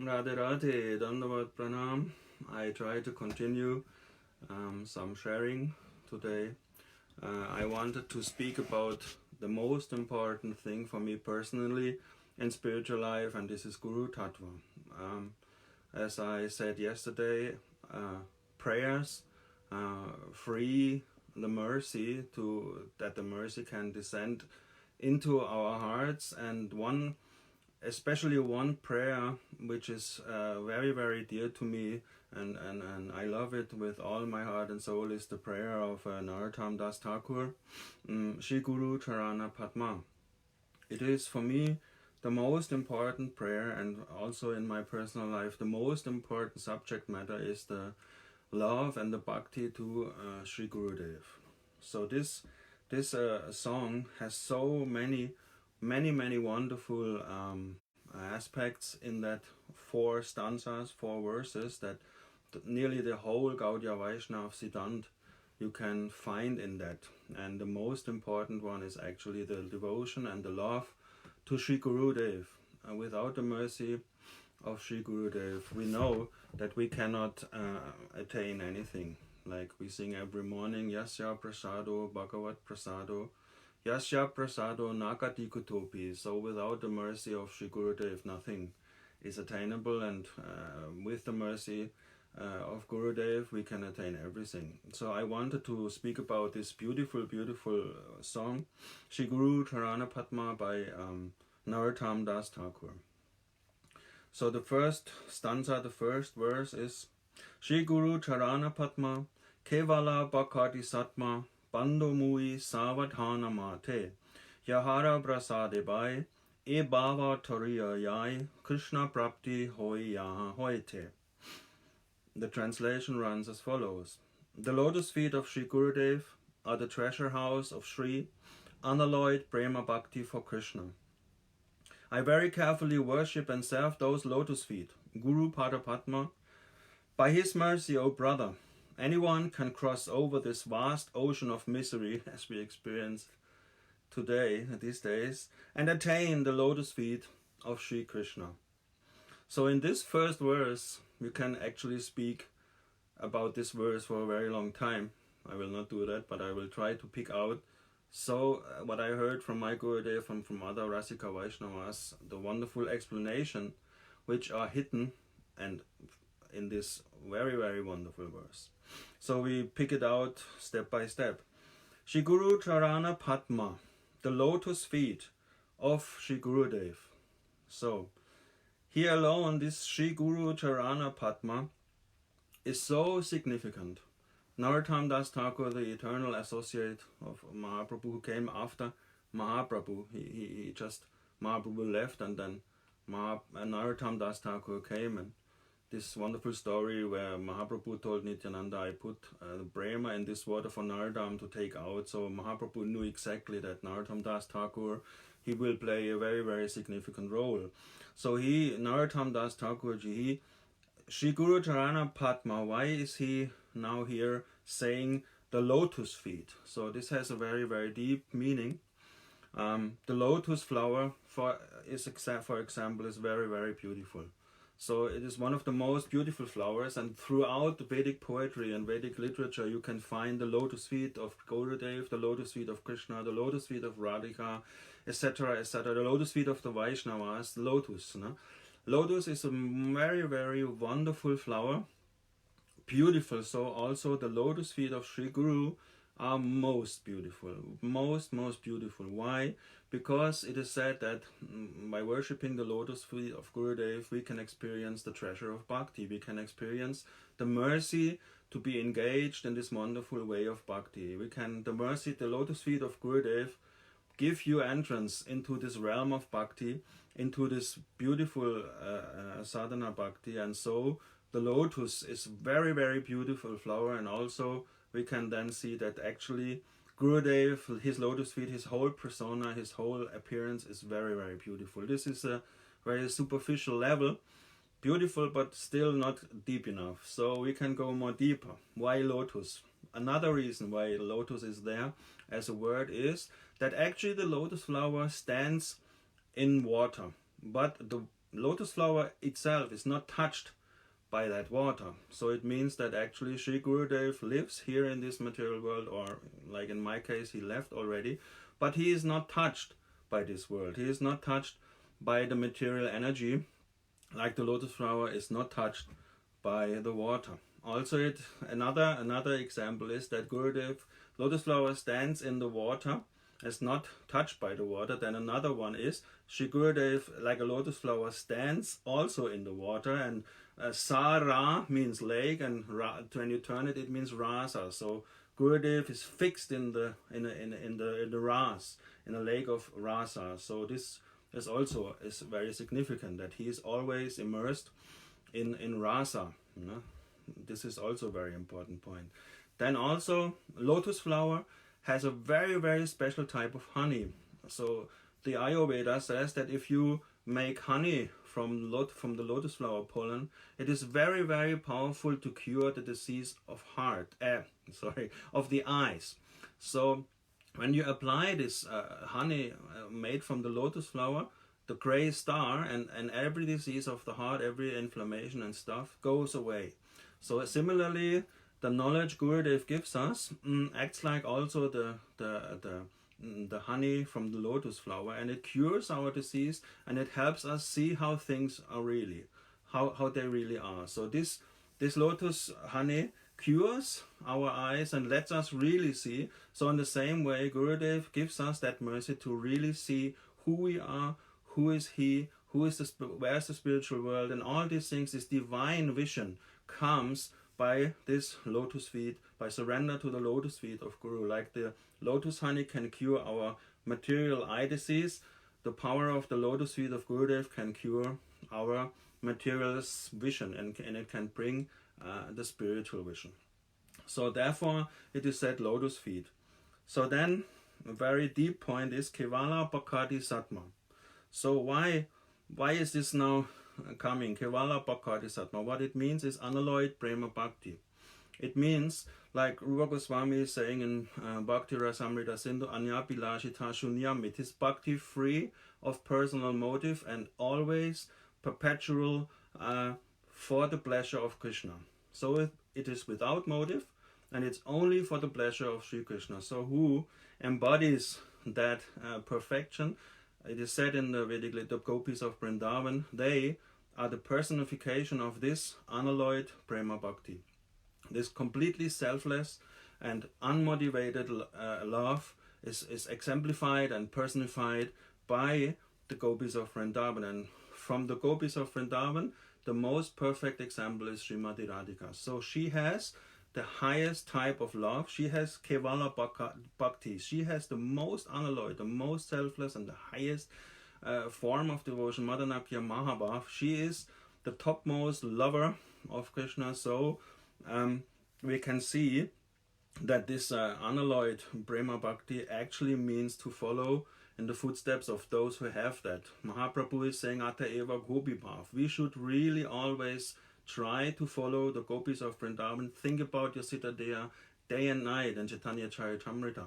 Radhe Radhe, Dandavat Pranam. I try to continue some sharing today. I wanted to speak about the most important thing for me personally in spiritual life, and this is Guru Tattva. As I said yesterday, prayers free the mercy to that the mercy can descend into our hearts, and especially one prayer which is very, very dear to me, and I love it with all my heart and soul, is the prayer of Narottam Das Thakur, Shri Guru Charana Padma. It is for me the most important prayer, and also in my personal life the most important subject matter is the love and the bhakti to Sri Gurudev. So this song has so many wonderful aspects in that four stanzas, four verses, that nearly the whole Gaudiya Vaishnava Siddhant you can find in that. And the most important one is actually the devotion and the love to Sri Gurudev. Without the mercy of Sri Gurudev, we know that we cannot attain anything. Like we sing every morning, Yasya Prasado Bhagavat Prasado, Yasya Prasado Nakati Kutopi. So without the mercy of Sri Gurudev, nothing is attainable, and with the mercy of Gurudev, we can attain everything. So I wanted to speak about this beautiful song, Shri Guru Charana Padma by Narottam Das Thakur. So the first stanza, the first verse is Shri Guru Charana Padma Kevala Bhakti Satma Bando Mui Savadhana Mate Yahara Prasade Bai E Bhava Toriya Yai Krishna Prapti Hoi Yaha Hoite. The translation runs as follows. The lotus feet of Sri Gurudev are the treasure house of Sri unalloyed Prema Bhakti for Krishna. I very carefully worship and serve those lotus feet, Guru Pada Padma. By his mercy, O brother, anyone can cross over this vast ocean of misery, as we experience today, these days, and attain the lotus feet of Sri Krishna. So in this first verse, we can actually speak about this verse for a very long time. I will not do that, but I will try to pick out what I heard from my Gurudev and from other Rasika Vaishnavas, the wonderful explanation which are hidden and in this very wonderful verse. So we pick it out step by step. Shri Guru Charana Padma, the lotus feet of Shri Gurudev. So here alone, this Shri Guru Charana Padma is so significant. Narottam Das Thakur, the eternal associate of Mahaprabhu, who came after Mahaprabhu, Mahaprabhu left, and then Narottam Das Thakur came, and this wonderful story where Mahaprabhu told Nityananda, I put the Brahma in this water for Narottam to take out. So Mahaprabhu knew exactly that Narottam Das Thakur, he will play a very significant role. So Narottam Das Thakur ji, Shri Guru Charana Padma, why is he now here saying the lotus feet? So this has a very deep meaning. The lotus flower, for example, is very beautiful. So it is one of the most beautiful flowers, and throughout the Vedic poetry and Vedic literature you can find the lotus feet of Gurudev, the lotus feet of Krishna, the lotus feet of Radhika, etc., the lotus feet of the Vaishnavas, the lotus. No? Lotus is a very wonderful flower, beautiful. So also the lotus feet of Sri Guru are most beautiful, most beautiful. Why? Because it is said that by worshipping the lotus feet of Gurudev, we can experience the treasure of bhakti. We can experience the mercy to be engaged in this wonderful way of bhakti. The lotus feet of Gurudev give you entrance into this realm of bhakti, into this beautiful sadhana bhakti. And so the lotus is very beautiful flower, and also we can then see that actually Gurudev, his lotus feet, his whole persona, his whole appearance is very beautiful. This is a very superficial level, beautiful but still not deep enough. So we can go more deeper. Why lotus? Another reason why lotus is there as a word is that actually the lotus flower stands in water, but the lotus flower itself is not touched by that water. So it means that actually Sri Gurudev lives here in this material world, or like in my case, he left already, but he is not touched by this world. He is not touched by the material energy, like the lotus flower is not touched by the water. Also, another example is that Gurudev, lotus flower stands in the water, is not touched by the water. Then another one is Sri Gurudev, like a lotus flower, stands also in the water, and Sara means lake, and when you turn it, it means rasa. So Gurudev is fixed in the ras, in a lake of rasa. So this is also very significant, that he is always immersed in rasa. You know? This is also a very important point. Then also lotus flower has a very, very special type of honey. So the Ayurveda says that if you make honey from the lotus flower pollen, it is very, very powerful to cure the disease of of the eyes. So when you apply this honey made from the lotus flower, the gray star and every disease of the heart, every inflammation and stuff goes away. So similarly, the knowledge Gurudev gives us acts like also the honey from the lotus flower, and it cures our disease, and it helps us see how things are really, how they really are. So this lotus honey cures our eyes and lets us really see. So in the same way, Gurudev gives us that mercy to really see who we are, who is he, where's the spiritual world, and all these things. This divine vision comes by this lotus feet, by surrender to the lotus feet of Guru. Like the lotus honey can cure our material eye disease, the power of the lotus feet of Gurudev can cure our material vision, and it can bring the spiritual vision. So therefore it is said lotus feet. So then a very deep point is Kevala Bhakti Satma. So why is this now coming? Kevala Bhakti Satma. What it means is unalloyed Prema Bhakti. It means, like Rupa Goswami is saying in Bhakti Rasamrita Sindhu, Anyapilashita Shunyam, it is bhakti free of personal motive and always perpetual for the pleasure of Krishna. So it is without motive, and it's only for the pleasure of Sri Krishna. So who embodies that perfection? It is said in the Vedic literature, the gopis of Vrindavan, they are the personification of this unalloyed Prema Bhakti. This completely selfless and unmotivated love is exemplified and personified by the gopis of Vrindavan. And from the gopis of Vrindavan, the most perfect example is Srimati Radhika. So she has the highest type of love. She has Kevala Bhakti. She has the most unalloyed, the most selfless, and the highest form of devotion, Madanakya Mahabhav. She is the topmost lover of Krishna. So we can see that this unalloyed Prema Bhakti actually means to follow in the footsteps of those who have that. Mahaprabhu is saying, Ata eva gopi bhav. We should really always try to follow the gopis of Vrindavan. Think about your Sita Deya day and night in Chaitanya Charitamrita.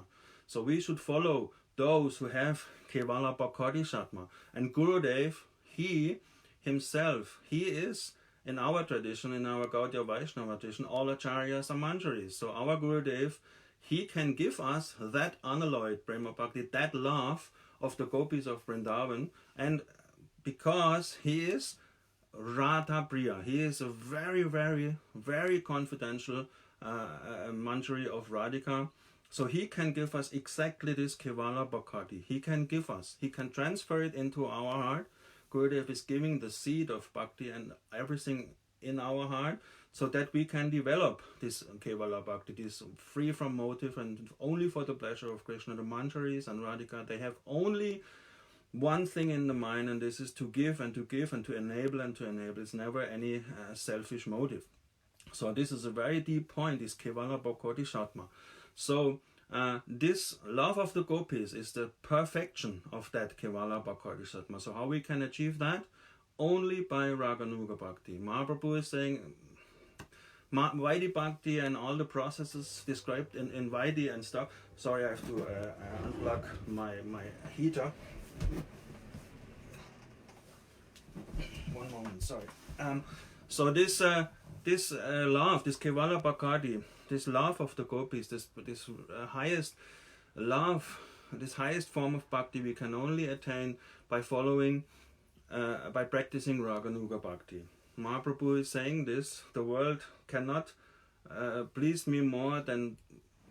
So we should follow those who have Kevala Bhakti Satma. And Gurudev, he himself, he is, in our tradition, in our Gaudiya Vaishnava tradition, all acharyas are manjaris. So our Gurudev, he can give us that unalloyed Prema Bhakti, that love of the gopis of Vrindavan. And because he is Radha Priya, he is a very, very, very confidential manjari of Radhika. So he can give us exactly this Kevala Bhakti. He can give us, he can transfer it into our heart. Gurudev is giving the seed of Bhakti and everything in our heart, so that we can develop this Kevala Bhakti, this free from motive and only for the pleasure of Krishna. The manjaris and Radhika, they have only one thing in the mind, and this is to give and to give and to enable and to enable. It's never any selfish motive. So this is a very deep point, this Kevala Bhakti Satma. So this love of the gopis is the perfection of that Kevala Bhakti Satma. So how we can achieve that? Only by Raganuga Bhakti. Mahaprabhu is saying Vaidhi Bhakti and all the processes described in Vaidhi and stuff. Sorry, I have to unplug my heater. one moment, sorry. So this love, this Kevala Bhakti, this love of the gopis, this highest love, this highest form of bhakti we can only attain by following, by practicing Raganuga Bhakti. Mahaprabhu is saying this: the world cannot please me more than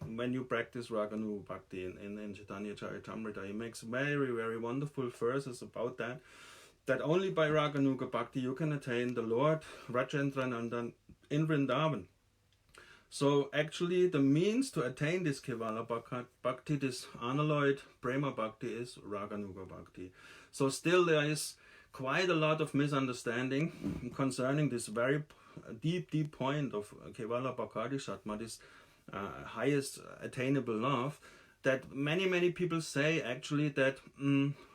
when you practice Raganuga Bhakti in Chaitanya Charitamrita. He makes very, very wonderful verses about that only by Raganuga Bhakti you can attain the Lord Rajendranandan in Vrindavan. So actually the means to attain this Kevala Bhakti, this unalloyed Prema Bhakti, is Raganuga Bhakti. So still there is quite a lot of misunderstanding concerning this very deep point of Kevala Bhakti Shatma, this highest attainable love, that many people say actually that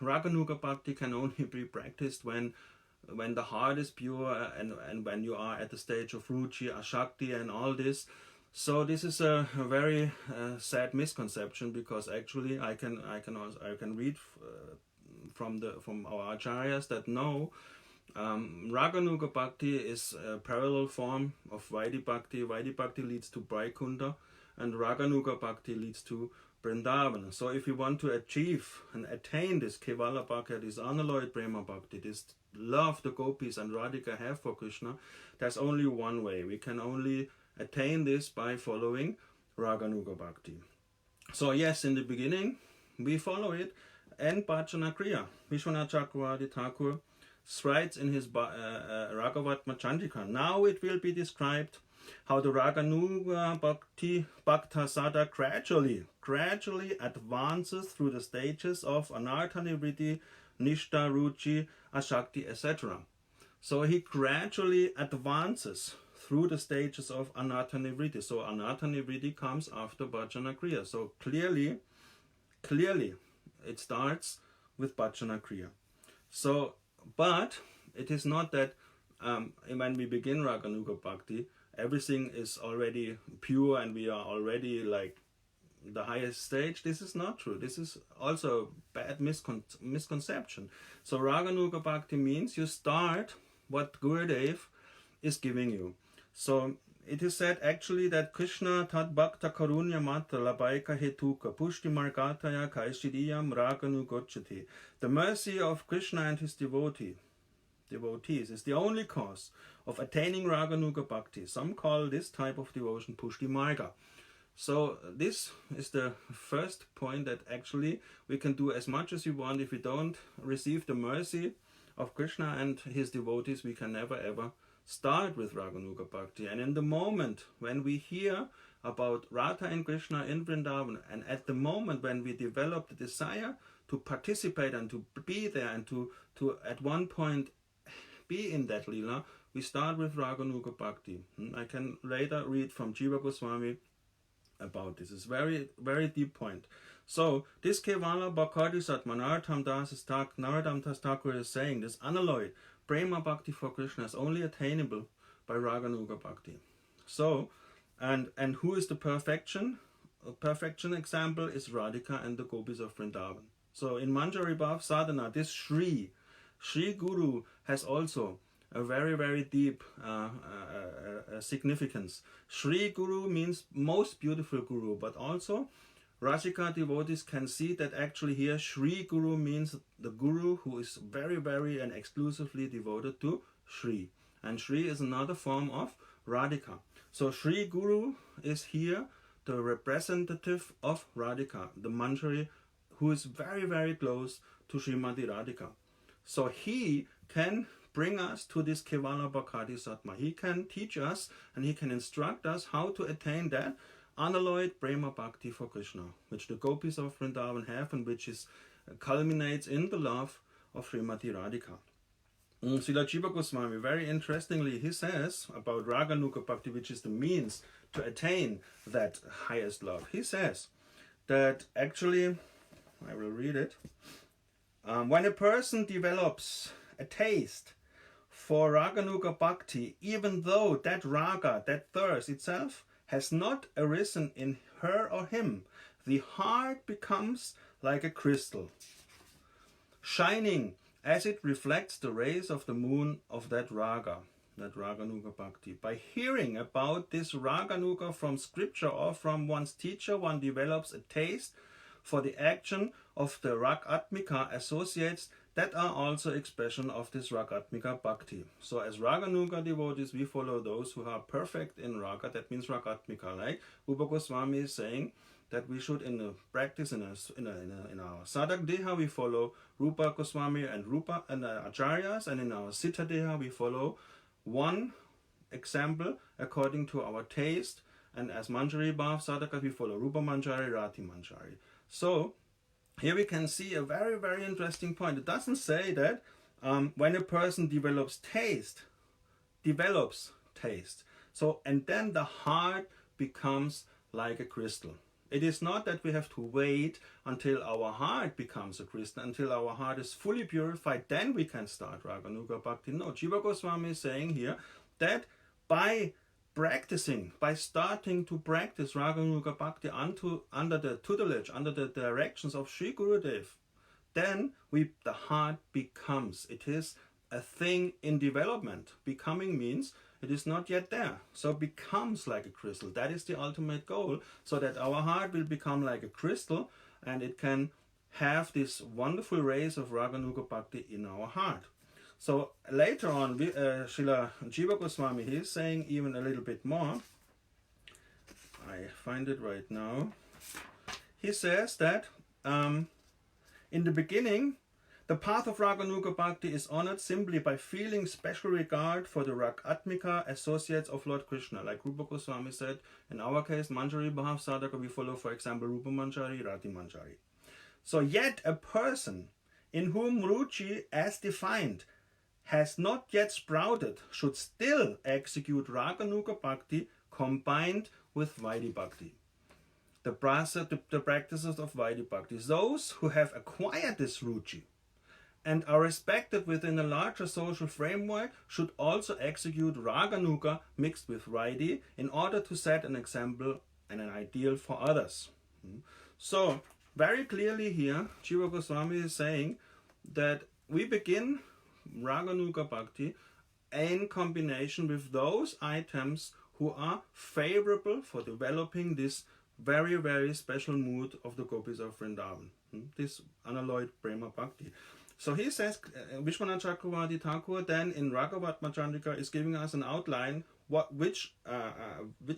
Raganuga Bhakti can only be practiced when the heart is pure and when you are at the stage of Ruchi, Ashakti and all this. So this is a very sad misconception, because actually I can read from our acharyas that no, Raganuga Bhakti is a parallel form of Vaidhi Bhakti. Vaidhi Bhakti leads to Vaikunta and Raganuga Bhakti leads to Vrindavan. So if you want to achieve and attain this Kevala Bhakti, this unalloyed Prema Bhakti, this love the gopis and Radhika have for Krishna, there's only one way. We can only attain this by following Raganuga Bhakti. So yes, in the beginning we follow it and Bhajana Kriya. Vishwanath Chakravarti Thakur writes in his Ragavatma Chandrika, now it will be described how the Raganuga Bhakta Sada gradually advances through the stages of Anartha Nivritti, Nishta, Ruchi, Ashakti, etc. So he gradually advances through the stages of Anartha Nivritti. So Anartha Nivritti comes after Bhajana Kriya. So clearly it starts with Bhajana Kriya. So, but it is not that when we begin Raganuga Bhakti, everything is already pure and we are already like the highest stage. This is not true. This is also a bad misconception. So Raganuga Bhakti means you start what Gurudev is giving you. So it is said actually that Krishna Tat Bhakta Karunya Matra Labaika Hetuka Pushti Margataya Kaishidiyam Raganugochati. The mercy of Krishna and his devotees is the only cause of attaining Raganuga Bhakti. Some call this type of devotion Pushti Marga. So this is the first point, that actually we can do as much as we want. If we don't receive the mercy of Krishna and his devotees, we can never ever start with Raganuga Bhakti. And in the moment when we hear about Radha and Krishna in Vrindavan, and at the moment when we develop the desire to participate and to be there and to at one point be in that lila, we start with Raganuga Bhakti. I can later read from Jiva Goswami about this. It's very, very deep point. So this Kevala Bhakti Satma Narottam Das Thakur is saying this unalloyed Prema Bhakti for Krishna is only attainable by Raganuga Bhakti. So, and who is the perfection? A perfection example is Radhika and the gopis of Vrindavan. So in Manjari Bhav Sadhana, this Shri Guru has also a very, very deep significance. Shri Guru means most beautiful Guru, but also Rasika devotees can see that actually here Shri Guru means the Guru who is very, very and exclusively devoted to Shri. And Shri is another form of Radhika. So Shri Guru is here the representative of Radhika, the Manjari, who is very, very close to Srimati Radhika. So he can bring us to this Kevala Bhakti Satma. He can teach us and he can instruct us how to attain that unalloyed Prema Bhakti for Krishna, which the gopis of Vrindavan have and which culminates in the love of Srimati Radhika. Srila Jiva Goswami, very interestingly, he says about Raganuga Bhakti, which is the means to attain that highest love. He says that actually, I will read it, when a person develops a taste for Raganuga Bhakti, even though that raga, that thirst itself, has not arisen in her or him, the heart becomes like a crystal, shining as it reflects the rays of the moon of that Raganuga Bhakti. By hearing about this Raganuga from scripture or from one's teacher, one develops a taste for the action of the Ragatmika associates that are also expression of this Ragatmika Bhakti. So as Raganuga devotees, we follow those who are perfect in Raga, that means Ragatmika. Like Rupa Goswami is saying that we should in the practice in our Sadak Deha we follow Rupa Goswami and Rupa and Acharyas, and in our Siddha Deha we follow one example according to our taste, and as Manjari Bhav Sadhaka we follow Rupa Manjari, Rati Manjari. So here we can see a very, very interesting point. It doesn't say that when a person develops taste, so and then the heart becomes like a crystal. It is not that we have to wait until our heart becomes a crystal, until our heart is fully purified, then we can start Raganuga Bhakti. No, Jiva Goswami is saying here that by practicing, by starting to practice Raganuga Bhakti under the tutelage, under the directions of Sri Gurudev, then the heart becomes. It is a thing in development. Becoming means it is not yet there. So it becomes like a crystal. That is the ultimate goal, so that our heart will become like a crystal and it can have this wonderful rays of Raganuga Bhakti in our heart. So later on, Srila Jiva Goswami, he is saying even a little bit more. I find it right now. He says that in the beginning, the path of Raganuga Bhakti is honored simply by feeling special regard for the Ragatmika associates of Lord Krishna. Like Rupa Goswami said, in our case, Manjari Bhav Sadhaka, we follow, for example, Rupa Manjari, Rati Manjari. So yet a person in whom Ruchi, as defined, has not yet sprouted, should still execute Raganuga Bhakti combined with Vaidhi Bhakti. The practices of Vaidhi Bhakti. Those who have acquired this Ruchi and are respected within a larger social framework should also execute Raganuga mixed with Vaidhi in order to set an example and an ideal for others. So, very clearly here, Jiva Goswami is saying that we begin Raganuga Bhakti in combination with those items who are favorable for developing this very, very special mood of the gopis of Vrindavan, this unalloyed Prema Bhakti. So he says, Vishwanath Chakravarti Thakur then in Ragavatma Chandrika is giving us an outline which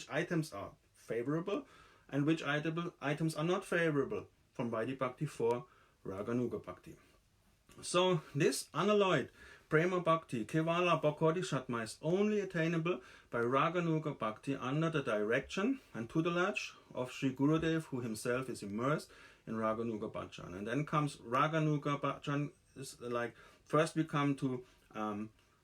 items are favorable and which items are not favorable from Vaidhi Bhakti for Raganuga Bhakti. So this unalloyed Prema Bhakti, Kevala Bhakti Shatma, is only attainable by Raganuga Bhakti under the direction and tutelage of Sri Gurudev, who himself is immersed in Raganuga Bhajan. And then comes Raganuga Bhajan. Like first we come to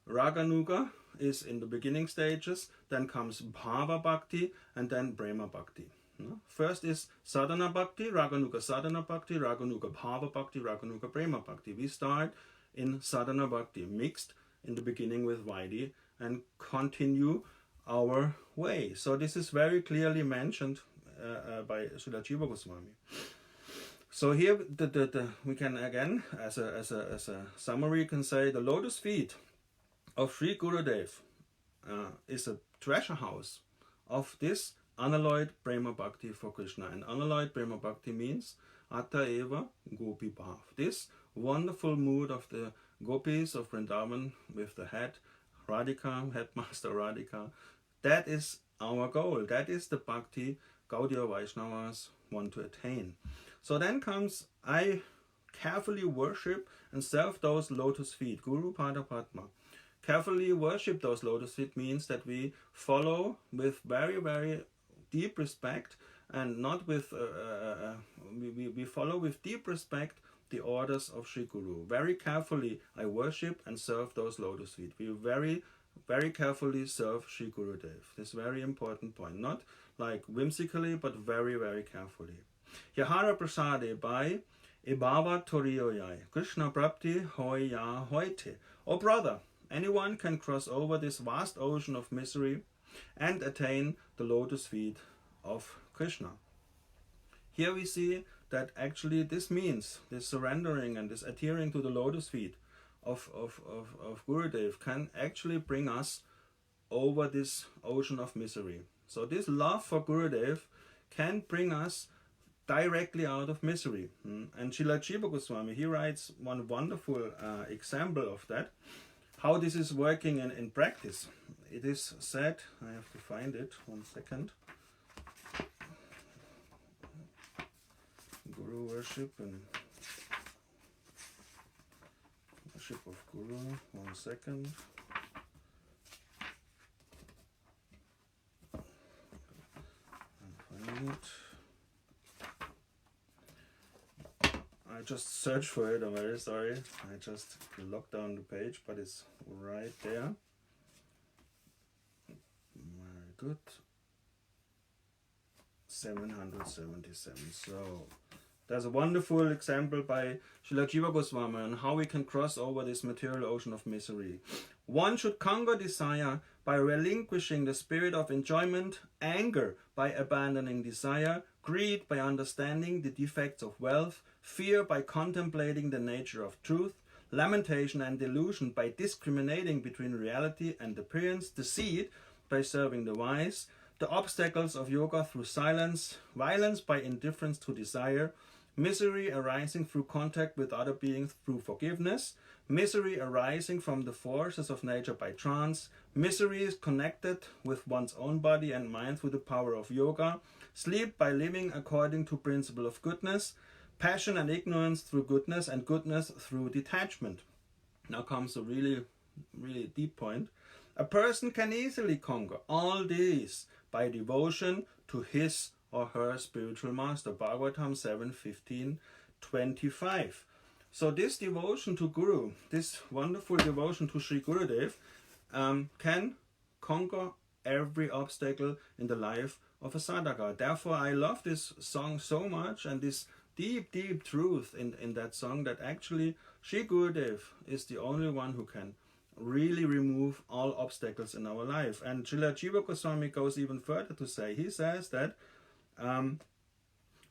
Raganuga is in the beginning stages, then comes Bhava Bhakti, and then Prema Bhakti. First is Sadhana Bhakti, Raganuga Sadhana Bhakti, Raganuga Bhava Bhakti, Raganuga Prema Bhakti. We start in Sadhana Bhakti, mixed in the beginning with Vaidhi, and continue our way. So this is very clearly mentioned by Srila Jiva Goswami. So here we can again, as a summary, can say the lotus feet of Sri Gurudev is a treasure house of this unalloyed Prema Bhakti for Krishna. And unalloyed Prema Bhakti means Atta Eva Gopi Bhav. This wonderful mood of the gopis of Vrindavan with the head Radhika, headmaster Radhika, that is our goal. That is the Bhakti Gaudiya Vaishnavas want to attain. So then comes, I carefully worship and serve those lotus feet, Guru Pada Padma. Carefully worship those lotus feet means that we follow with very, very deep respect, and not with, we follow with deep respect the orders of Sri Guru. Very carefully I worship and serve those lotus feet. We very, very carefully serve Sri Gurudev. This is a very important point. Not like whimsically, but very, very carefully. Yahara Prasade by Ebhava Toriyoyai. Krishna Prapti Hoya Hoite. Oh brother, anyone can cross over this vast ocean of misery and attain the lotus feet of Krishna. Here we see that actually this means, this surrendering and this adhering to the lotus feet of Gurudev can actually bring us over this ocean of misery. So this love for Gurudev can bring us directly out of misery. And Srila Jiva Goswami, he writes one wonderful example of that, how this is working in practice. It is said, I have to find it, 1 second. Guru worship and worship of Guru, 1 second. And find it. I just searched for it, I'm very sorry. I just locked down the page, but it's right there. Very good. 777. So there's a wonderful example by Srila Jiva Goswami on how we can cross over this material ocean of misery. One should conquer desire by relinquishing the spirit of enjoyment, anger by abandoning desire, greed by understanding the defects of wealth, fear by contemplating the nature of truth, lamentation and delusion by discriminating between reality and appearance, deceit by serving the wise, the obstacles of yoga through silence, violence by indifference to desire, misery arising through contact with other beings through forgiveness, misery arising from the forces of nature by trance, misery is connected with one's own body and mind through the power of yoga, sleep by living according to principle of goodness, passion and ignorance through goodness, and goodness through detachment. Now comes a really deep point. A person can easily conquer all these by devotion to his or her spiritual master. Bhagavatam 7:15-25. So this devotion to Guru, this wonderful devotion to Sri Gurudev, can conquer every obstacle in the life of a sadhaka. Therefore, I love this song so much, and this deep truth in that song, that actually Sri Gurudev is the only one who can really remove all obstacles in our life. And Srila Jiva Goswami goes even further to say, he says that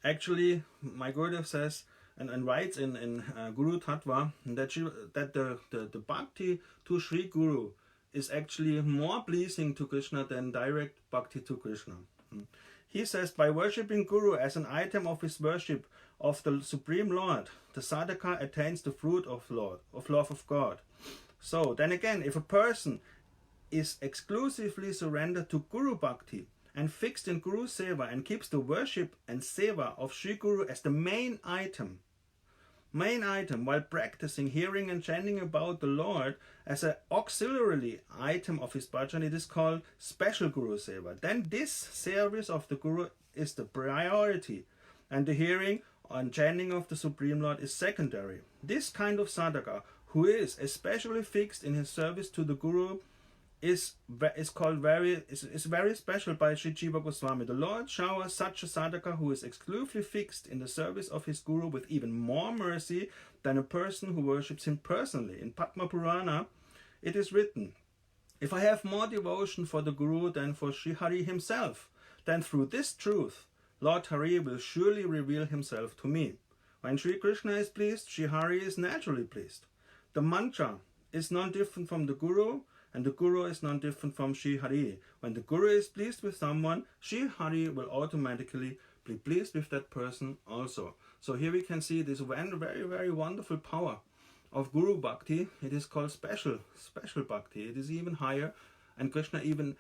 actually my Gurudev says and writes in Guru Tattva that the bhakti to Sri Guru is actually more pleasing to Krishna than direct bhakti to Krishna. He says, by worshipping Guru as an item of his worship of the Supreme Lord, the sadhaka attains the fruit of love of God. So then again, if a person is exclusively surrendered to Guru Bhakti and fixed in Guru Seva and keeps the worship and Seva of Sri Guru as the main item while practicing hearing and chanting about the Lord as an auxiliary item of his bhajan, it is called special Guru Seva. Then this service of the Guru is the priority, and the hearing and chanting of the Supreme Lord is secondary. This kind of sadhaka, who is especially fixed in his service to the Guru, is very special by Sri Jiva Goswami. The Lord showers such a sadhaka who is exclusively fixed in the service of his Guru with even more mercy than a person who worships him personally. In Padma Purana, it is written, if I have more devotion for the Guru than for Sri Hari himself, then through this truth, Lord Hari will surely reveal himself to me. When Sri Krishna is pleased, Sri Hari is naturally pleased. The mantra is not different from the Guru, and the Guru is not different from Sri Hari. When the Guru is pleased with someone, Sri Hari will automatically be pleased with that person also. So here we can see this very wonderful power of Guru Bhakti. It is called special Bhakti. It is even higher, and Krishna even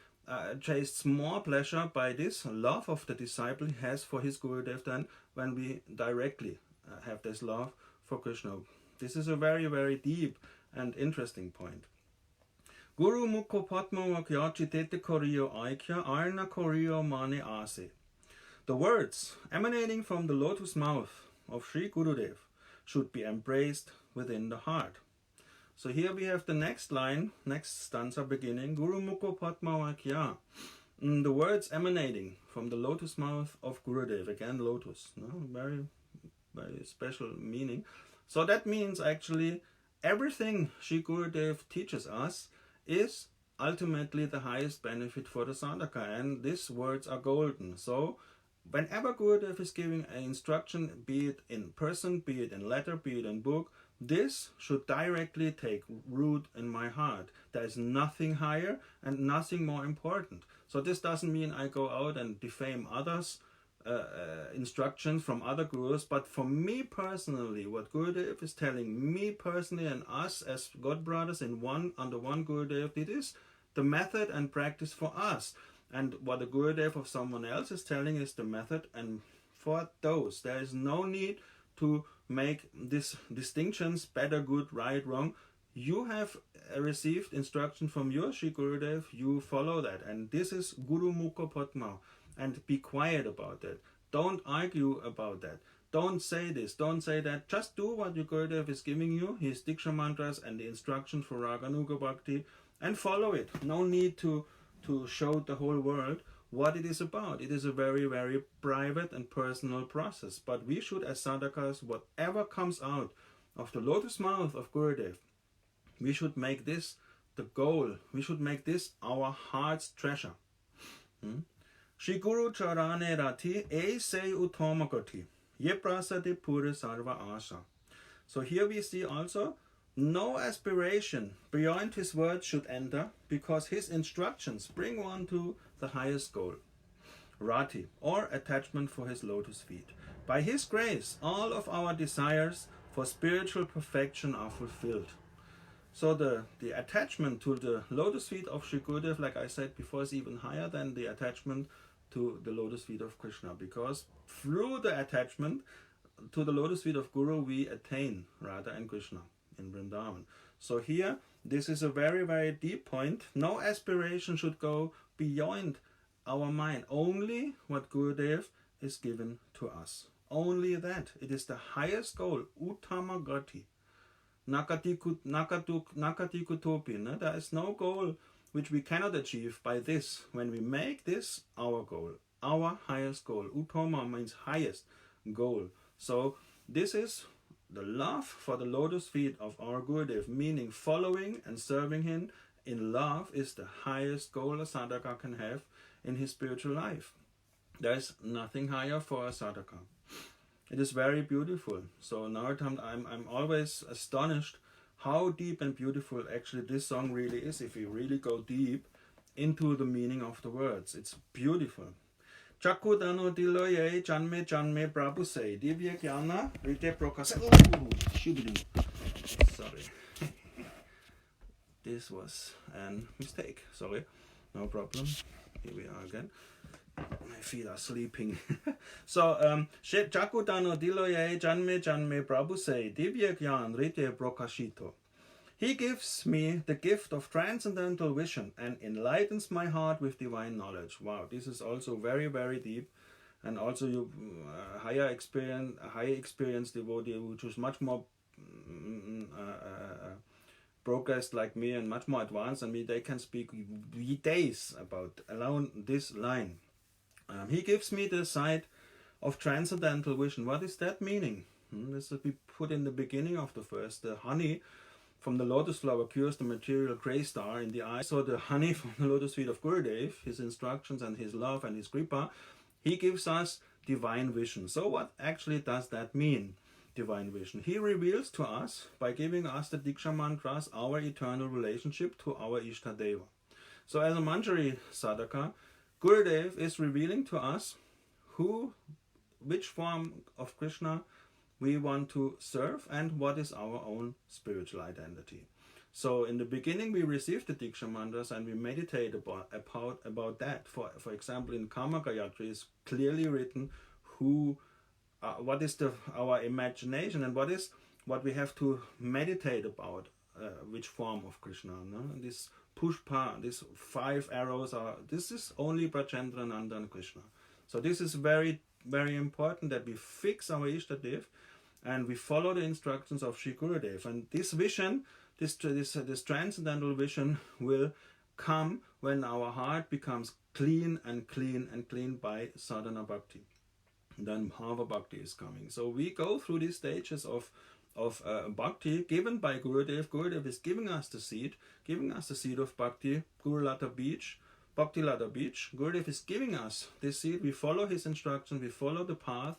tastes more pleasure by this love of the disciple he has for his Gurudev than when we directly have this love for Krishna. This is a very deep and interesting point. Guru mukho patma vakyachitete koriyo aikya arna koriyo mane ase. The words emanating from the lotus mouth of Sri Gurudev should be embraced within the heart. So here we have the next line, next stanza beginning, Guru mukho patma vakya. The words emanating from the lotus mouth of Gurudev, again lotus, no? Very special meaning. So that means actually everything Sri Gurudev teaches us is ultimately the highest benefit for the sadhaka, and these words are golden. So whenever Gurudev is giving an instruction, be it in person, be it in letter, be it in book, This should directly take root in my heart. There is nothing higher and nothing more important. So this doesn't mean I go out and defame others' instructions from other gurus, but for me personally, what Gurudev is telling me personally and us as God brothers in one under one Gurudev, it is the method and practice for us. And what the Gurudev of someone else is telling is the method, and for those there is no need to make these distinctions, better, good, right, wrong. You have received instruction from your Shri Gurudev, you follow that, and this is Guru Mukha Padma, and be quiet about that. Don't argue about that. Don't say this, don't say that. Just do what your Gurudev is giving you, his Diksha mantras and the instruction for Raganuga Bhakti, and follow it. No need to show the whole world what it is about. It is a very, very private and personal process. But we should, as sadhakas, whatever comes out of the lotus mouth of Gurudev, we should make this the goal. We should make this our heart's treasure. Shri Guru Charane Rati E Se Uttamakati Ye Prasade Pure Sarva Asha. So here we see also no aspiration beyond his words should enter, because his instructions bring one to the highest goal, Rati, or attachment for his lotus feet. By his grace, all of our desires for spiritual perfection are fulfilled. So the attachment to the lotus feet of Shri Gurudev, like I said before, is even higher than the attachment to the lotus feet of Krishna, because through the attachment to the lotus feet of Guru, we attain Radha and Krishna in Vrindavan. So here, this is a very, very deep point. No aspiration should go beyond our mind. Only what Gurudev is given to us. Only that. It is the highest goal. Uttama Gati. Nakati Kutopi. There is no goal which we cannot achieve by this. When we make this our goal, our highest goal. Uttama means highest goal. So this is the love for the lotus feet of our Gurudev, meaning following and serving him in love is the highest goal a sadhaka can have in his spiritual life. There is nothing higher for a sadhaka. It is very beautiful. So now I'm always astonished how deep and beautiful actually this song really is, if you really go deep into the meaning of the words. It's beautiful. Chakudano diloye janme janme prabhu say divya jnana rite prakasa. Sorry. This was a mistake. Sorry. No problem. Here we are again. My feet are sleeping. So, Chakudano diloye janme janme prabhu say divya jnana rite prakashito. He gives me the gift of transcendental vision and enlightens my heart with divine knowledge. Wow, this is also very, very deep. And also you high experienced devotee, which is much more progressed like me and much more advanced than me, they can speak days about alone this line. He gives me the sight of transcendental vision. What is that meaning? This will be put in the beginning of the verse. The honey from the lotus flower cures the material grey star in the eye. So the honey from the lotus feet of Gurudev, his instructions and his love and his kripa, he gives us divine vision. So what actually does that mean, divine vision? He reveals to us, by giving us the Diksha mantras, our eternal relationship to our Ishtadeva. So as a Manjari sadhaka, Gurudev is revealing to us which form of Krishna we want to serve and what is our own spiritual identity. So in the beginning we receive the Diksha mantras and we meditate about that. For example, in Karma Gayatri is clearly written what is our imagination and what we have to meditate about, which form of Krishna. No? This Pushpa, these 5 arrows this is only Brajendra Nandan Krishna. So this is very, very important that we fix our Ishtadev and we follow the instructions of Shri Gurudev. And this vision, this transcendental vision will come when our heart becomes clean and clean and clean by sadhana bhakti. Then bhava bhakti is coming. So we go through these stages of bhakti given by Gurudev. Gurudev is giving us the seed of bhakti, Guru Lata Beach, Bhakti Lata Beach. Gurudev is giving us this seed. We follow his instruction, we follow the path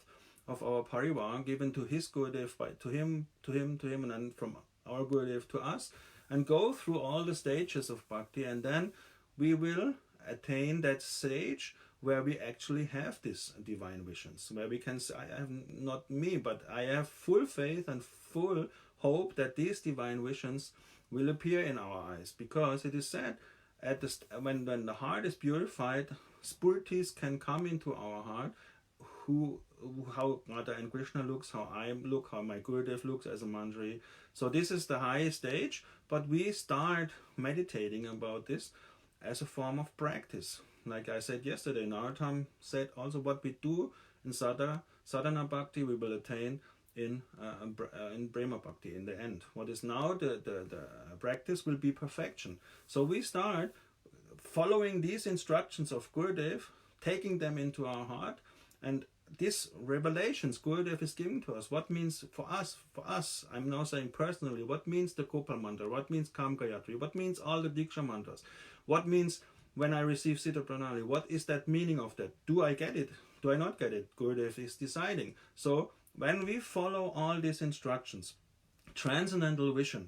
of our parivar given to his Gurudev, to him, and then from our Gurudev to us, and go through all the stages of bhakti, and then we will attain that stage where we actually have these divine visions, where we can say, I have, not me, but I have full faith and full hope that these divine visions will appear in our eyes, because it is said at the when the heart is purified, spurtis can come into our heart, how Radha and Krishna looks, how I look, how my Gurudev looks as a manjari. So this is the highest stage, but we start meditating about this as a form of practice. Like I said yesterday, Narottam said also what we do in sadhana bhakti, we will attain in Prema Bhakti in the end. What is now the practice will be perfection. So we start following these instructions of Gurudev, taking them into our heart, and these revelations Gurudev is giving to us. What means for us, I'm now saying personally, what means the Gopal mantra, what means Kam Gayatri, what means all the Diksha mantras, what means when I receive Siddha Pranali, what is that meaning of that? Do I get it? Do I not get it? Gurudev is deciding. So when we follow all these instructions, transcendental vision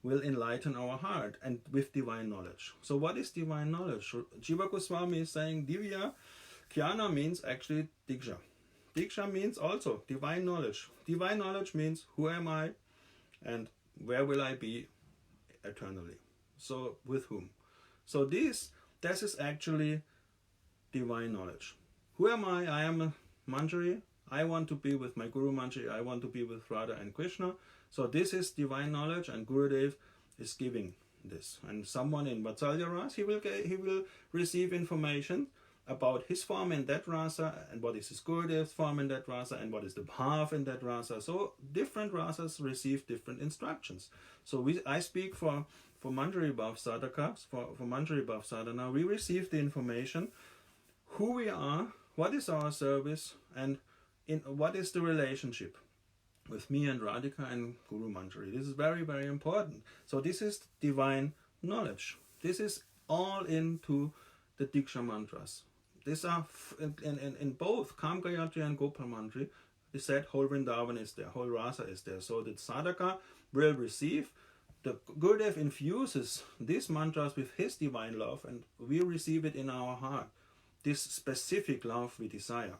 will enlighten our heart, and with divine knowledge. So what is divine knowledge? Jiva Goswami is saying Divya Jnana means actually Diksha. Diksha means also divine knowledge. Divine knowledge means who am I and where will I be eternally. So with whom? So this is actually divine knowledge. Who am I? I am a manjari. I want to be with my Guru Manjari. I want to be with Radha and Krishna. So this is divine knowledge, and Gurudev is giving this. And someone in Vatsalya Ras, he will receive information about his form in that rasa, and what is his Gurudev's form in that rasa, and what is the bhav in that rasa. So different rasas receive different instructions. So I speak for Manjari Bhav Sadhakas, for Manjari Bhav Sadhana, we receive the information who we are, what is our service, and in what is the relationship with me and Radhika and Guru Manjari. This is very, very important. So this is divine knowledge. This is all into the Diksha mantras. These are in both Kam Gayatri and Gopal Manjari. They said whole Vrindavan is there, whole rasa is there. So the sadhaka will receive. The Gurudev infuses these mantras with his divine love, and we receive it in our heart. This specific love we desire.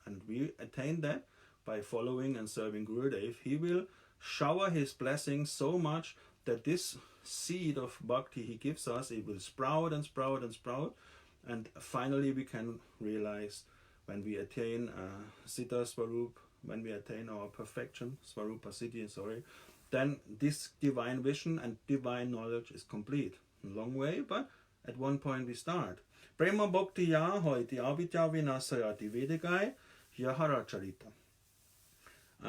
And we attain that by following and serving Gurudev. He will shower his blessings so much that this seed of bhakti he gives us, it will sprout and sprout and sprout. And finally we can realize when we attain Siddha Swarup, when we attain our perfection, Swarupa Siddhi, then this divine vision and divine knowledge is complete. A long way, but at one point we start. Prema Bhakti ya hoiti avidya vinasayati vedegai yahara charita.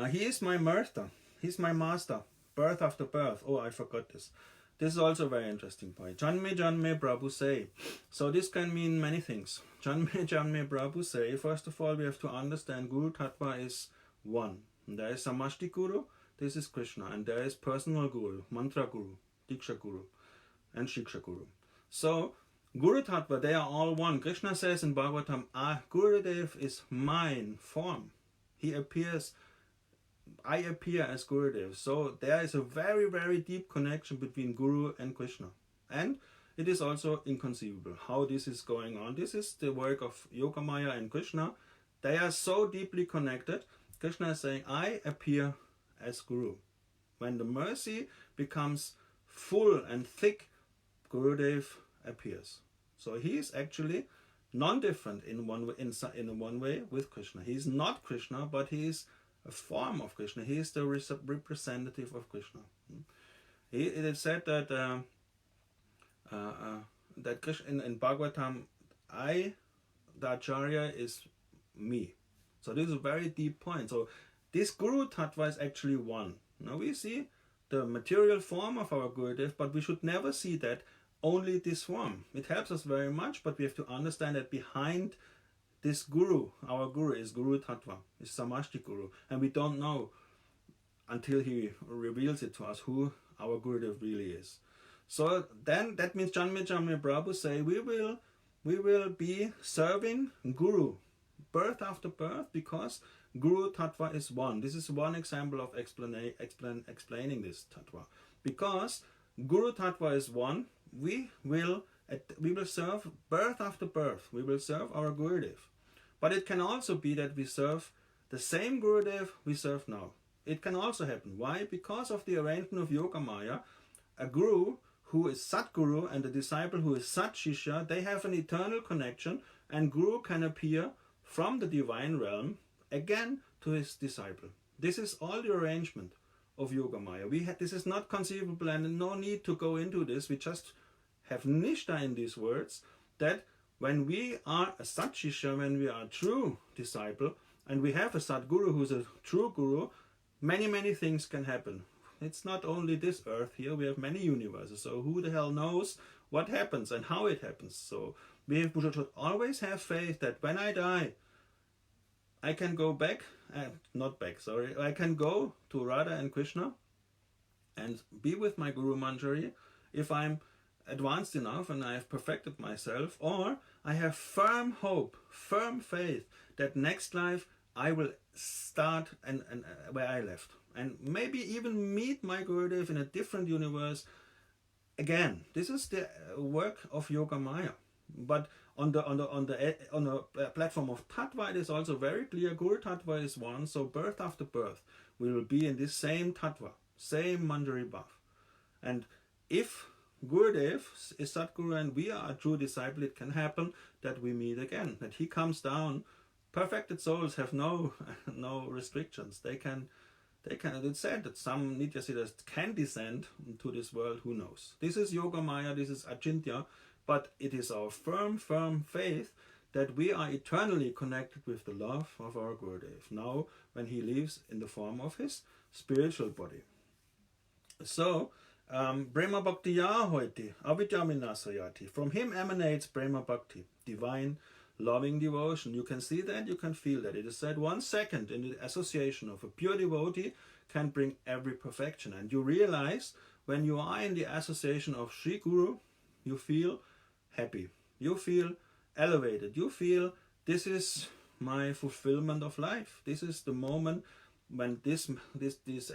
He is my master. He's my master. Birth after birth. Oh, I forgot this. This is also a very interesting point. Janme Janme Prabhu say. So this can mean many things. Janme Janme Prabhu say. First of all, we have to understand Guru Tattva is one. And there is Samashti Guru. This is Krishna. And there is personal Guru, Mantra Guru, Diksha Guru, and Shiksha Guru. So Guru Tattva, they are all one. Krishna says in Bhagavatam, Gurudev is mine form. He appears, I appear as Gurudev. So there is a very, very deep connection between Guru and Krishna. And it is also inconceivable how this is going on. This is the work of Yogamaya and Krishna. They are so deeply connected. Krishna is saying, I appear as Guru. When the mercy becomes full and thick, Gurudev appears. So he is actually non-different in one way with Krishna. He is not Krishna, but he is a form of Krishna. He is the representative of Krishna. It is said that that Krishna in Bhagavatam, the Acharya is me. So this is a very deep point. So this Guru Tattva is actually one. Now we see the material form of our Gurudev, but we should never see that only this form. It helps us very much, but we have to understand that behind this Guru, our Guru is Guru Tattva, is Samashti Guru, and we don't know until he reveals it to us who our Gurudev really is. So then that means Janme Janme Prabhu say we will be serving Guru birth after birth, because Guru Tattva is one. This is one example of explaining this Tattva. Because Guru Tattva is one, we will serve birth after birth. We will serve our Gurudev. But it can also be that we serve the same Gurudev we serve now. It can also happen. Why? Because of the arrangement of Yogamaya, a Guru who is Satguru and a disciple who is Sat Shishya, they have an eternal connection, and Guru can appear from the divine realm again to his disciple. This is all the arrangement of Yogamaya. This is not conceivable, and no need to go into this. We just have Nishta in these words, that when we are a Sat Shishya, when we are a true disciple, and we have a Satguru who's a true Guru, many things can happen. It's not only this earth here, we have many universes, so who the hell knows what happens and how it happens. So we should always have faith that when I die, I can go back, I can go to Radha and Krishna and be with my Guru Manjari if I'm advanced enough and I have perfected myself, or I have firm hope, firm faith that next life I will start and where I left, and maybe even meet my Gurudev in a different universe again. This is the work of Yogamaya. But on the platform of Tattva, it is also very clear Guru Tattva is one. So birth after birth, we will be in this same Tattva, same Manjari Bhav. And if Gurudev is Satguru and we are a true disciple, it can happen that we meet again, that he comes down. Perfected souls have no restrictions. It's said that some Nityasiddhas can descend to this world, who knows. This is Yogamaya, this is Achintya, but it is our firm faith that we are eternally connected with the love of our Gurudev, now when he lives in the form of his spiritual body. So, Brahma Bhakti Yahoiti, Avidyaminasayati. From him emanates Brahma Bhakti, divine loving devotion. You can see that, you can feel that. It is said 1 second in the association of a pure devotee can bring every perfection. And you realize when you are in the association of Sri Guru, you feel happy. You feel elevated. You feel this is my fulfillment of life. This is the moment when this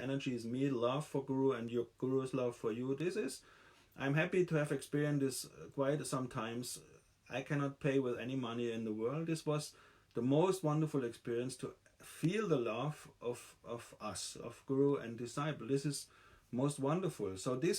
energy is me, love for Guru and your Guru's love for you. I'm happy to have experienced this quite sometimes. I cannot pay with any money in the world. This was the most wonderful experience, to feel the love of us, of Guru and disciple. This is most wonderful. So he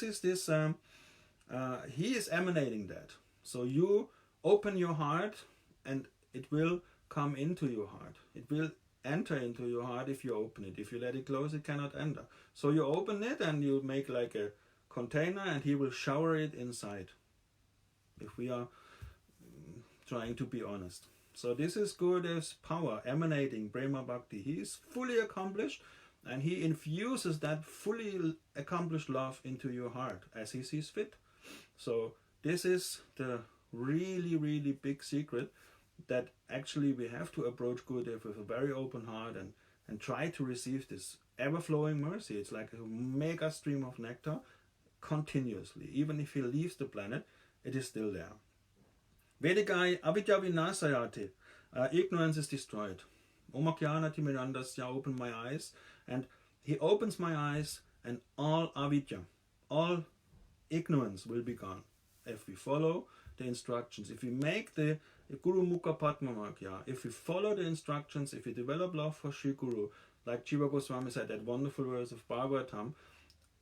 is emanating that. So you open your heart and it will come into your heart. It will enter into your heart if you open it. If you let it close, it cannot enter. So you open it and you make like a container and he will shower it inside. If we are trying to be honest. So this is Gurudev's power emanating Brahma Bhakti. He is fully accomplished and he infuses that fully accomplished love into your heart as he sees fit. So this is the really big secret, that actually we have to approach Gurudev with a very open heart and try to receive this ever-flowing mercy. It's like a mega stream of nectar continuously. Even if he leaves the planet, it is still there. Vedikai avidya vinasayate. Ignorance is destroyed. Omakyanati mirandasya, open my eyes. And he opens my eyes and all avidya, all ignorance will be gone. If we follow the instructions, if we make the Guru Mukha Padma Magya, if we follow the instructions, if we develop love for Sri Guru, like Jiva Goswami said, that wonderful verse of Bhagavatam,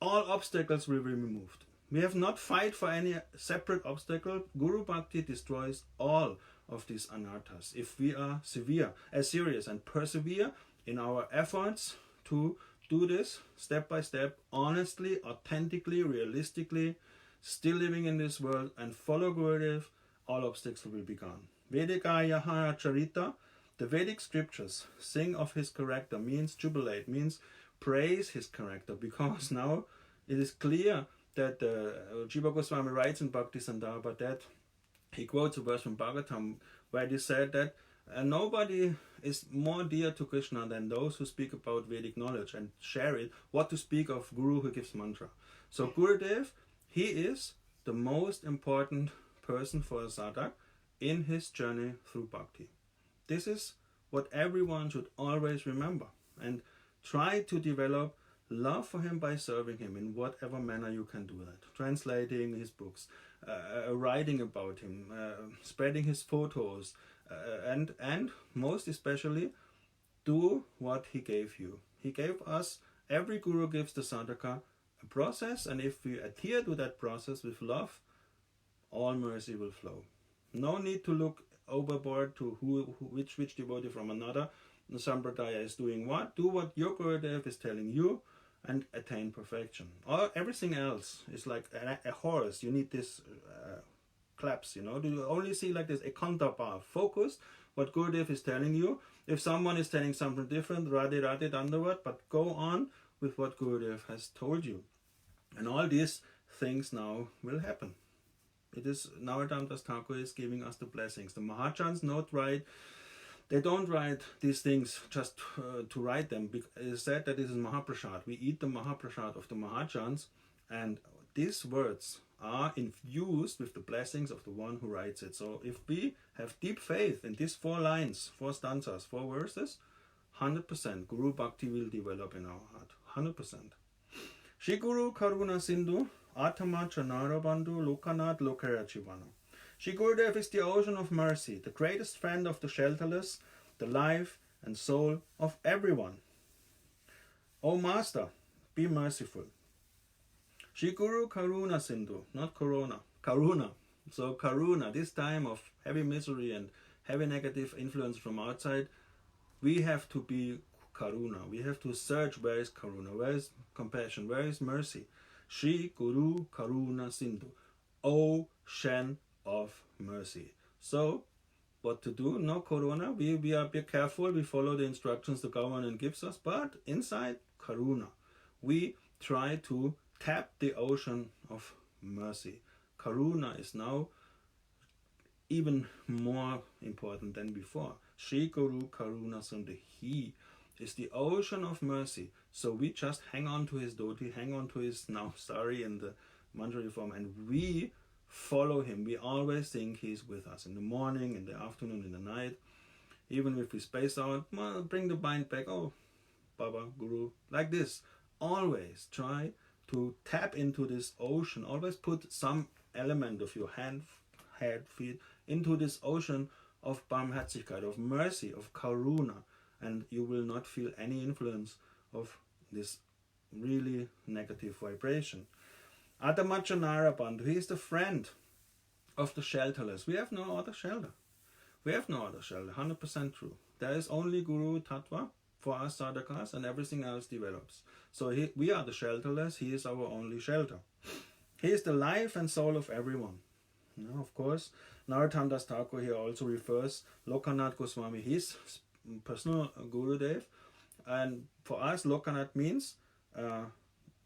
all obstacles will be removed. We have not fight for any separate obstacle. Guru Bhakti destroys all of these anarthas. If we are serious and persevere in our efforts to do this step by step, honestly, authentically, realistically, still living in this world and follow Gurudev, all obstacles will be gone. Vedikaya Charita, the Vedic scriptures sing of his character, means jubilate, means praise his character, because now it is clear that Jiva Goswami writes in Bhakti Sandarbha that he quotes a verse from Bhagavatam where he said that nobody is more dear to Krishna than those who speak about Vedic knowledge and share it, what to speak of Guru who gives mantra. So Gurudev, he is the most important person for a sadhak in his journey through bhakti. This is what everyone should always remember, and try to develop love for him by serving him in whatever manner you can do that. Translating his books, writing about him, spreading his photos, and most especially, do what he gave you. He gave us, every guru gives the sadhaka a process, and if we adhere to that process with love, all mercy will flow. No need to look overboard to which devotee from another the sampradaya is doing what. Do what your Gurudev is telling you and attain perfection. Or everything else is like a horse. You need this claps, Do you only see like this ekanta bar? Focus what Gurudev is telling you. If someone is telling something different, radhe radhe dandavad, but go on with what Gurudev has told you. And all these things now will happen. It is Narottam Das Thakur is giving us the blessings. The Mahajans they don't write these things just to write them. It's said that this is Mahaprasad. We eat the Mahaprasad of the Mahajans, and these words are infused with the blessings of the one who writes it. So if we have deep faith in these 4 lines, 4 stanzas, 4 verses, 100% Guru Bhakti will develop in our heart. 100%. Shri Guru Karuna Sindhu Atama Chanara Bandhu Lokanath Lokarachivana. Shri Gurudev is the ocean of mercy, the greatest friend of the shelterless, the life and soul of everyone. O Master, be merciful. Shri Guru Karuna Sindhu, not Corona, Karuna. So Karuna, this time of heavy misery and heavy negative influence from outside, we have to be Karuna. We have to search, where is Karuna, where is compassion, where is mercy. Shri Guru Karuna Sindhu, ocean of mercy. So, what to do? No Corona. We are be careful. We follow the instructions the government gives us. But inside Karuna, we try to tap the ocean of mercy. Karuna is now even more important than before. Shri Guru Karuna Sindhu. He is the ocean of mercy. So we just hang on to his dhoti, hang on to his now sari in the manjari form, and we follow him. We always think he's with us in the morning, in the afternoon, in the night. Even if we space out, well, bring the mind back. Oh, Baba, Guru, like this. Always try to tap into this ocean. Always put some element of your hand, head, feet into this ocean of barmherzigkeit, of mercy, of karuna, and you will not feel any influence of this really negative vibration. Adamachanara Bandhu, he is the friend of the shelterless. We have no other shelter. We have no other shelter, 100% true. There is only Guru Tattva for us sadhakas, and everything else develops. So we are the shelterless, he is our only shelter. He is the life and soul of everyone. Now, of course, Narottam Das Thakur here also refers Lokanath Goswami, his personal Gurudev. And for us, Lokanath means the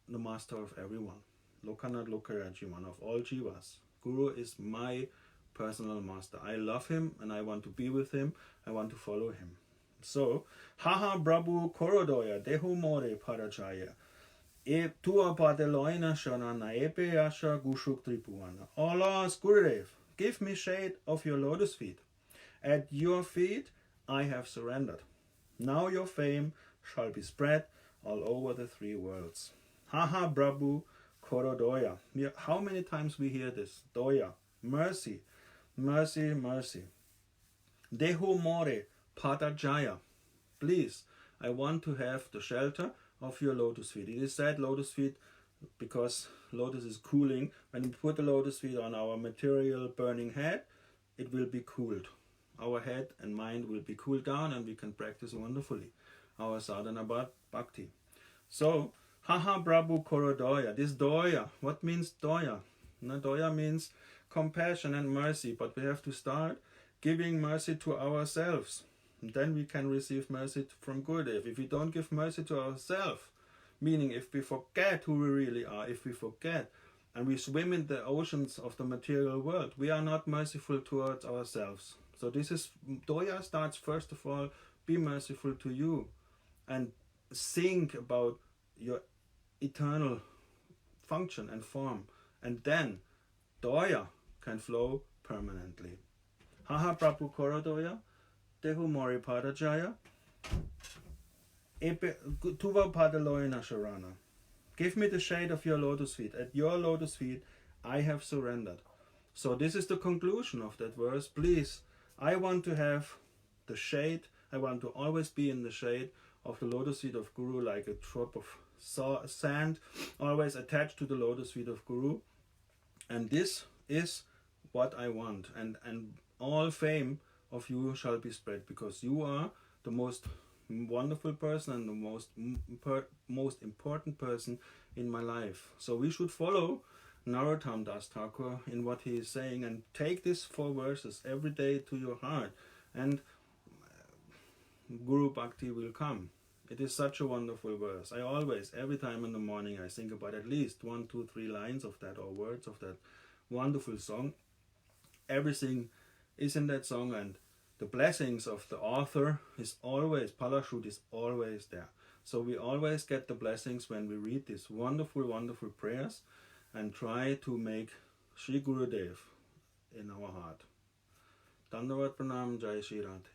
master of everyone. Lokanath Lokarajivan, of all jivas. Guru is my personal master. I love him and I want to be with him. I want to follow him. So, haha Prabhu Korodoya Dehu More Parajaya E Tua Padeloina Shanana Epe Asha Gushuk Tripuvana. O Lord Gurudev, give me shade of your lotus feet. At your feet I have surrendered. Now your fame shall be spread all over the 3 worlds. Haha Prabhu Korodoya. How many times we hear this? Doya. Mercy. Mercy, mercy. Dehu More Padajaya. Please, I want to have the shelter of your lotus feet. It is said lotus feet because lotus is cooling. When we put the lotus feet on our material burning head, it will be cooled. Our head and mind will be cooled down and we can practice wonderfully our sadhana bhakti. So, haha Prabhu Korodoya. This doya, what means doya? No, doya means compassion and mercy, but we have to start giving mercy to ourselves. And then we can receive mercy from Gurudev. If we don't give mercy to ourselves, meaning if we forget who we really are, if we forget and we swim in the oceans of the material world, we are not merciful towards ourselves. So this is, doya starts first of all, be merciful to you and think about your eternal function and form, and then doya can flow permanently. Haha Prabhu Korodoya, Tehu Mori Padajaya, Tuva Padaloina Sharana. Give me the shade of your lotus feet. At your lotus feet, I have surrendered. So this is the conclusion of that verse. Please, I want to have the shade. I want to always be in the shade of the lotus feet of Guru, like a drop of sand, always attached to the lotus feet of Guru. And this is what I want. And all fame of you shall be spread, because you are the most wonderful person and the most important person in my life. So we should follow Narottam Das Thakur in what he is saying, and take these 4 verses every day to your heart, and Guru Bhakti will come. It is such a wonderful verse. I always, every time in the morning, I think about at least 1, 2, 3 lines of that, or words of that wonderful song. Everything is in that song, and the blessings of the author is always, Parashut is always there. So we always get the blessings when we read these wonderful, wonderful prayers and try to make Shri Gurudev in our heart. Dandavat Pranam, Jai Shri Radhe.